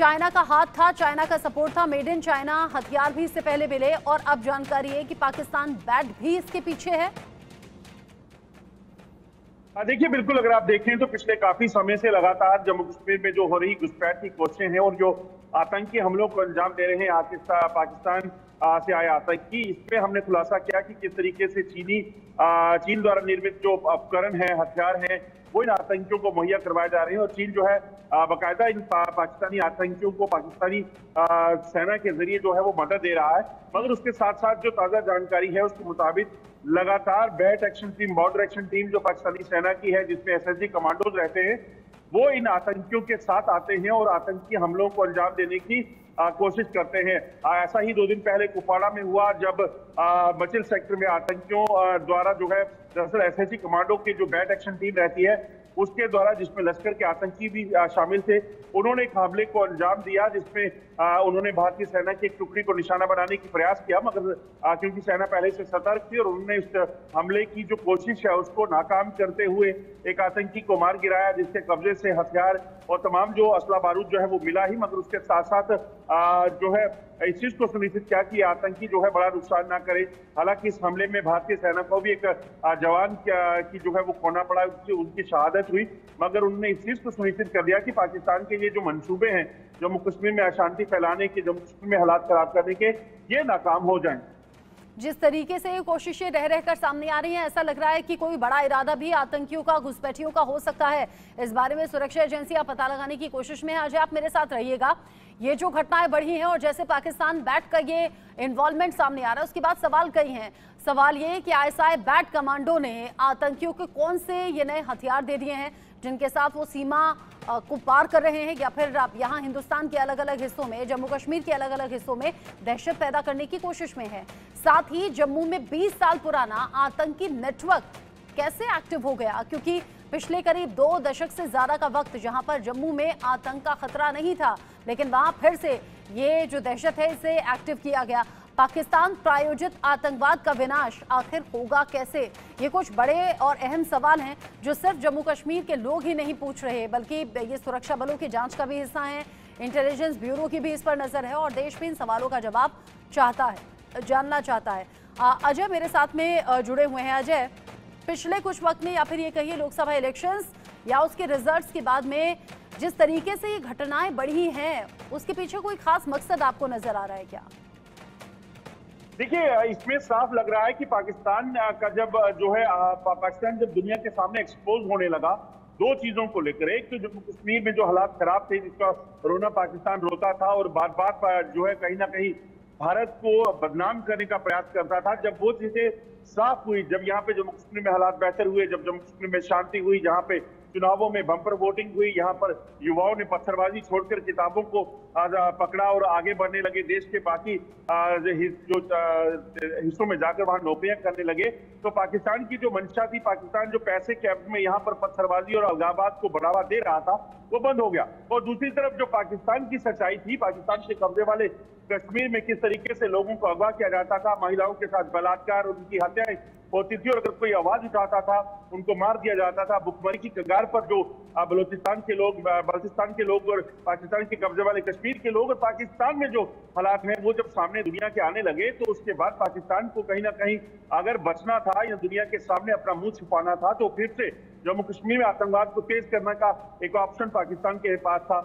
China का हाथ था, चाइना का सपोर्ट था, मेड इन चाइना हथियार भी इससे पहले मिले और अब जानकारी है कि पाकिस्तान बैट भी इसके पीछे है। देखिए, बिल्कुल अगर आप देखें तो पिछले काफी समय से लगातार जम्मू कश्मीर में जो हो रही घुसपैठ की कोशिशें हैं और जो आतंकी हमलों को अंजाम दे रहे हैं पाकिस्तान से आए आतंकी, इसमें हमने खुलासा किया कि किस तरीके से चीन द्वारा निर्मित जो उपकरण है, हथियार हैं, वो इन आतंकियों को मुहैया करवाए जा रहे हैं। और चीन जो है बाकायदा इन पाकिस्तानी आतंकियों को पाकिस्तानी सेना के जरिए जो है वो मदद दे रहा है। मगर उसके साथ साथ जो ताजा जानकारी है उसके मुताबिक लगातार bat action team, border action team जो पाकिस्तानी सेना की है, जिसमें एसएसजी कमांडोज रहते हैं, वो इन आतंकियों के साथ आते हैं और आतंकी हमलों को अंजाम देने की कोशिश करते हैं। ऐसा ही 2 दिन पहले कुपवाड़ा में हुआ जब मचिल सेक्टर में आतंकियों द्वारा जो है दरअसल एसएसजी कमांडो की जो बैट एक्शन टीम रहती है उसके द्वारा, जिसमें लश्कर के आतंकी भी शामिल थे, उन्होंने एक हमले को अंजाम दिया जिसमें उन्होंने भारतीय सेना की एक टुकड़ी को निशाना बनाने की प्रयास किया। मगर क्योंकि सेना पहले से सतर्क थी और उन्होंने उस हमले की जो कोशिश है उसको नाकाम करते हुए एक आतंकी को मार गिराया, जिसके कब्जे से हथियार और तमाम जो असला बारूद जो है वो मिला ही। मगर उसके साथ साथ जो है इस चीज को सुनिश्चित किया कि आतंकी जो है बड़ा नुकसान ना करे। हालांकि इस हमले में भारतीय सेना को भी एक जवान की जो है वो खोना पड़ा, उनकी शहादत हुई। मगर उन्होंने इस चीज को सुनिश्चित कर दिया कि पाकिस्तान के ये जो मंसूबे हैं जम्मू कश्मीर में अशांति फैलाने के, जम्मू कश्मीर में हालात खराब करने के, ये नाकाम हो जाएं। जिस तरीके से ये कोशिशें रह रहकर सामने आ रही हैं, ऐसा लग रहा है कि कोई बड़ा इरादा भी आतंकियों का, घुसपैठियों का हो सकता है। इस बारे में सुरक्षा एजेंसियां पता लगाने की कोशिश में है। अजय, आप मेरे साथ रहिएगा। ये जो घटनाएं बढ़ी हैं और जैसे पाकिस्तान बैट का ये इन्वॉल्वमेंट सामने आ रहा है, उसके बाद सवाल कई हैं। सवाल ये कि आईएसआई बैट कमांडो ने आतंकियों को कौन से ये नए हथियार दे दिए हैं जिनके साथ वो सीमा को पार कर रहे हैं, या फिर आप यहाँ हिंदुस्तान के अलग अलग हिस्सों में, जम्मू कश्मीर के अलग अलग हिस्सों में दहशत पैदा करने की कोशिश में है। साथ ही जम्मू में 20 साल पुराना आतंकी नेटवर्क कैसे एक्टिव हो गया, क्योंकि पिछले करीब 2 दशक से ज्यादा का वक्त जहां पर जम्मू में आतंक का खतरा नहीं था, लेकिन वहां फिर से ये जो दहशत है इसे एक्टिव किया गया। पाकिस्तान प्रायोजित आतंकवाद का विनाश आखिर होगा कैसे? ये कुछ बड़े और अहम सवाल हैं जो सिर्फ जम्मू कश्मीर के लोग ही नहीं पूछ रहे, बल्कि ये सुरक्षा बलों की जांच का भी हिस्सा है। इंटेलिजेंस ब्यूरो की भी इस पर नजर है और देश भी इन सवालों का जवाब जानना चाहता है। अजय मेरे साथ में जुड़े हुए हैं। अजय, पिछले कुछ वक्त में, या फिर ये कहिए लोकसभा इलेक्शंस या उसके रिजल्ट्स के बाद में जिस तरीके से ये घटनाएं बढ़ी हैं, उसके पीछे कोई खास मकसद आपको नजर आ रहा है क्या? देखिए, इसमें साफ लग रहा है कि पाकिस्तान का जब जो है पाकिस्तान जब दुनिया के सामने एक्सपोज होने लगा 2 चीजों को लेकर। एक तो जम्मू कश्मीर में जो हालात खराब थे, जिसका रोना पाकिस्तान रोता था और बार बार जो है कहीं ना कहीं भारत को बदनाम करने का प्रयास करता था, जब वो चीजें साफ हुई, जब यहाँ पे जम्मू कश्मीर में हालात बेहतर हुए, जब जम्मू कश्मीर में शांति हुई, जहाँ पे चुनावों में बम्पर वोटिंग हुई, यहाँ पर युवाओं ने पत्थरबाजी छोड़कर किताबों को पकड़ा और आगे बढ़ने लगे, देश के बाकी जो हिस्सों में जाकर वहां नौकरियां करने लगे, तो पाकिस्तान की जो मंशा थी, पाकिस्तान जो पैसे के एवज में यहाँ पर पत्थरबाजी और अलगाववाद को बढ़ावा दे रहा था, वो बंद हो गया। और दूसरी तरफ जो पाकिस्तान की सच्चाई थी, पाकिस्तान के कब्जे वाले कश्मीर में किस तरीके से लोगों को अगवा किया जाता था, महिलाओं के साथ बलात्कार, उनकी हत्याएं होती थी और अगर कोई आवाज उठाता था उनको मार दिया जाता था। भुखमरी की कगार पर जो बलूचिस्तान के लोग, बल्तिस्तान के लोग और पाकिस्तान के कब्जे वाले कश्मीर के लोग और पाकिस्तान में जो हालात हैं वो जब सामने दुनिया के आने लगे, तो उसके बाद पाकिस्तान को कहीं ना कहीं अगर बचना था या दुनिया के सामने अपना मुंह छुपाना था, तो फिर से जम्मू कश्मीर में आतंकवाद को तेज करने का एक ऑप्शन पाकिस्तान के पास था।